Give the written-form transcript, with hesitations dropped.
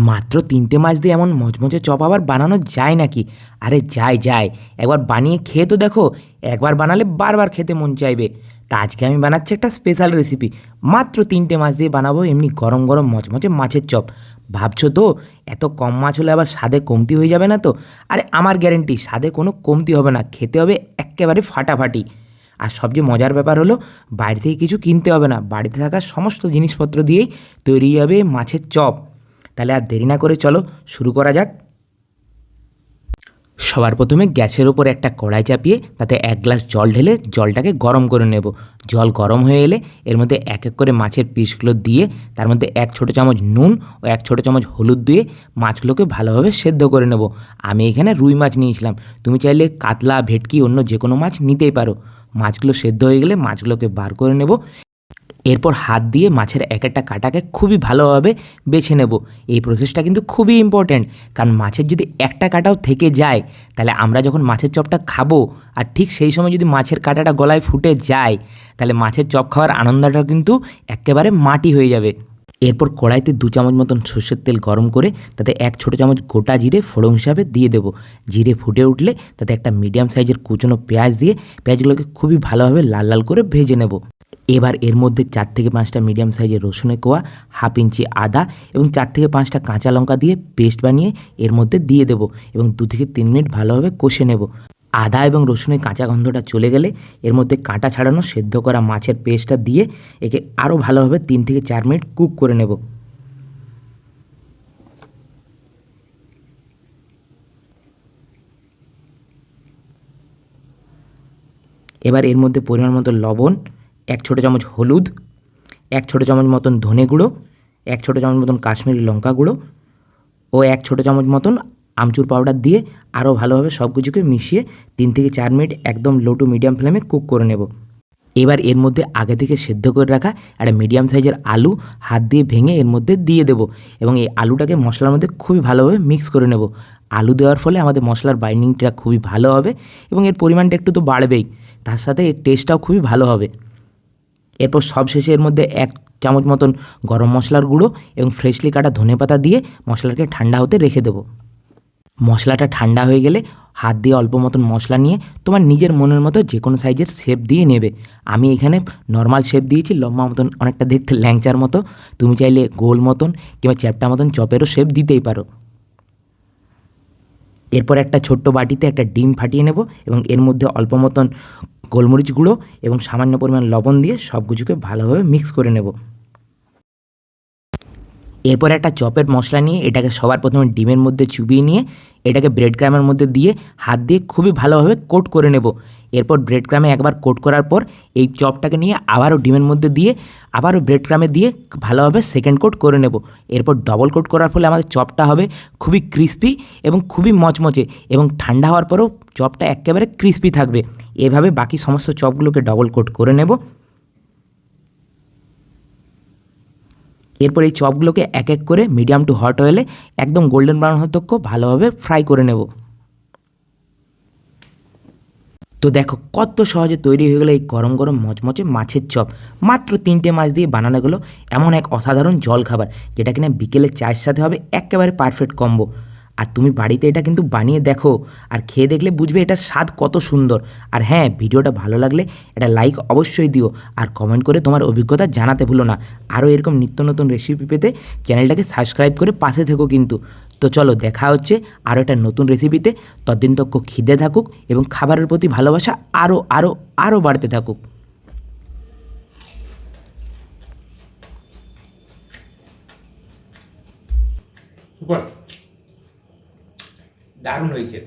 মাত্র ৩টে মাছ দিয়ে এমন মচমচে চপ আবার বানানো যায় নাকি? আরে যায়। একবার বানিয়ে খেয়ে তো দেখো। একবার বানালে বারবার খেতে মন চাইবে। তা আজকে আমি বানাচ্ছি একটা স্পেশাল রেসিপি। মাত্র ৩টে মাছ দিয়ে বানাবো এমনি গরম গরম মচমচে মাছের চপ। ভাবছো তো এত কম মাছ হলে আবার স্বাদে কমতি হয়ে যাবে না তো? আরে আমার গ্যারেন্টি স্বাদে কোনো কমতি হবে না, খেতে হবে এক্কেবারে ফাটাফাটি। আর সবচেয়ে মজার ব্যাপার হলো বাইরে থেকে কিছু কিনতে হবে না, বাড়িতে থাকা সমস্ত জিনিসপত্র দিয়েই তৈরি হবে মাছের চপ। তাহলে আর দেরি না করে চলো শুরু করা যাক। সবার প্রথমে গ্যাসের ওপর একটা কড়াই চাপিয়ে তাতে ১ গ্লাস জল ঢেলে জলটাকে গরম করে নেব। জল গরম হয়ে এলে এর মধ্যে এক এক করে মাছের পিসগুলো দিয়ে তার মধ্যে ১ ছোটো চামচ নুন ও ১ ছোটো চামচ হলুদ দিয়ে মাছগুলোকে ভালোভাবে সেদ্ধ করে নেব। আমি এখানে রুই মাছ নিয়েছিলাম, তুমি চাইলে কাতলা, ভেটকি অন্য যে কোনো মাছ নিতেই পারো। মাছগুলো সেদ্ধ হয়ে গেলে মাছগুলোকে বার করে নেব। এরপর হাত দিয়ে মাছের এক একটা কাঁটাকে খুবই ভালোভাবে বেছে নেব। এই প্রসেসটা কিন্তু খুবই ইম্পর্ট্যান্ট, কারণ মাছের যদি একটা কাঁটাও থেকে যায় তাহলে আমরা যখন মাছের চপটা খাবো আর ঠিক সেই সময় যদি মাছের কাঁটাটা গলায় ফুটে যায় তাহলে মাছের চপ খাওয়ার আনন্দটা কিন্তু একেবারে মাটি হয়ে যাবে। এরপর কড়াইতে ২ চামচ মতন সর্ষের তেল গরম করে তাতে ১ ছোটো চামচ গোটা জিরে ফোড়ন হিসাবে দিয়ে দেবো। জিরে ফুটে উঠলে তাতে একটা মিডিয়াম সাইজের কুচনো পেঁয়াজ দিয়ে পেঁয়াজগুলোকে খুবই ভালোভাবে লাল লাল করে ভেজে নেব। এবার এর মধ্যে ৪ থেকে ৫টা মিডিয়াম সাইজের রসুনের কোয়া, হাফ ইঞ্চি আদা এবং ৪ থেকে ৫টা কাঁচা লঙ্কা দিয়ে পেস্ট বানিয়ে এর মধ্যে দিয়ে দেবো এবং ২ থেকে ৩ মিনিট ভালোভাবে কষে নেব। আদা এবং রসুনের কাঁচা গন্ধটা চলে গেলে এর মধ্যে কাঁটা ছাড়ানো সেদ্ধ করা মাছের পেস্টটা দিয়ে একে আরও ভালোভাবে ৩ থেকে ৪ মিনিট কুক করে নেব। এবার এর মধ্যে পরিমাণ মতো লবণ, ১ ছোটো চামচ হলুদ, ১ ছোটো চামচ মতন ধনে গুঁড়ো, ১ ছোটো চামচ মতন কাশ্মীরি লঙ্কা গুঁড়ো ও ১ ছোটো চামচ মতন আমচুর পাউডার দিয়ে আরও ভালোভাবে সব কিছুকে মিশিয়ে ৩ থেকে ৪ মিনিট একদম লো টু মিডিয়াম ফ্লেমে কুক করে নেব। এবার এর মধ্যে আগে থেকে সেদ্ধ করে রাখা একটা মিডিয়াম সাইজের আলু হাত দিয়ে ভেঙে এর মধ্যে দিয়ে দেবো এবং এই আলুটাকে মশলার মধ্যে খুবই ভালোভাবে মিক্স করে নেব। আলু দেওয়ার ফলে আমাদের মশলার বাইন্ডিংটা খুবই ভালো হবে এবং এর পরিমাণটা একটু তো বাড়বেই, তার সাথে এর টেস্টটাও খুবই ভালো হবে। এরপর সবশেষে এর মধ্যে ১ চামচ মতন গরম মশলার গুঁড়ো এবং ফ্রেশলি কাটা ধনেপাতা দিয়ে মশলাটাকে ঠান্ডা হতে রেখে দেবো। মশলাটা ঠান্ডা হয়ে গেলে হাত দিয়ে অল্প মতন মশলা নিয়ে তোমার নিজের মনের মতো যে কোনো সাইজের শেপ দিয়ে নেবে। আমি এখানে নর্মাল শেপ দিয়েছি, লম্বা মতন অনেকটা দেখতে ল্যাংচার মতো। তুমি চাইলে গোল মতন কিংবা চ্যাপ্টা মতন চপেরও শেপ দিতেই পারো। এরপর একটা ছোট্ট বাটিতে একটা ডিম ফাটিয়ে নেব এবং এর মধ্যে অল্প মতন গোলমরিচ গুঁড়ো এবং সামান্য পরিমাণ লবণ দিয়ে সব কিছুকে ভালোভাবে মিক্স করে নেব। এরপর একটা চপের মশলা নিয়ে এটাকে সবার প্রথমে ডিমের মধ্যে চুবিয়ে নিয়ে এটাকে ব্রেড ক্রামের মধ্যে দিয়ে হাত দিয়ে খুবই ভালোভাবে কোট করে নেব। এরপর ব্রেড ক্রামে একবার কোট করার পর এই চপটাকে নিয়ে আবারও ডিমের মধ্যে দিয়ে আবারও ব্রেড ক্রামে দিয়ে ভালোভাবে সেকেন্ড কোট করে নেব। এরপর ডবল কোট করার ফলে আমাদের চপটা হবে খুবই ক্রিস্পি এবং খুবই মচমচে এবং ঠান্ডা হওয়ার পরেও চপটা একেবারে ক্রিস্পি থাকবে। এভাবে বাকি সমস্ত চপগুলোকে ডবল কোট করে নেব। এরপর এই চপগুলোকে এক এক করে মিডিয়াম টু হট অয়েলে একদম গোল্ডেন ব্রাউন হতে ভালোভাবে ফ্রাই করে নেব। তো দেখো কত সহজে তৈরি হয়ে গেলো এই গরম গরম মচমচে মাছের চপ। মাত্র ৩টে মাছ দিয়ে বানানো গেলো এমন এক অসাধারণ জল খাবার যেটা কিনা বিকেলে চায়ের সাথে হবে একেবারে পারফেক্ট কম্বো। আর তুমি বাড়িতে এটা কিন্তু বানিয়ে দেখো আর খেয়ে দেখলে বুঝবে এটার স্বাদ কত সুন্দর। আর হ্যাঁ, ভিডিওটা ভালো লাগলে এটা লাইক অবশ্যই দিও আর কমেন্ট করে তোমার অভিজ্ঞতা জানাতে ভুলো না। আরও এরকম নিত্য নতুন রেসিপি পেতে চ্যানেলটাকে সাবস্ক্রাইব করে পাশে থেকো কিন্তু। তো চলো দেখা হচ্ছে আরও একটা নতুন রেসিপিতে। ততদিন তক খিদে থাকুক এবং খাবারের প্রতি ভালোবাসা আরও আরও আরও বাড়তে থাকুক। দারুণ হয়েছে।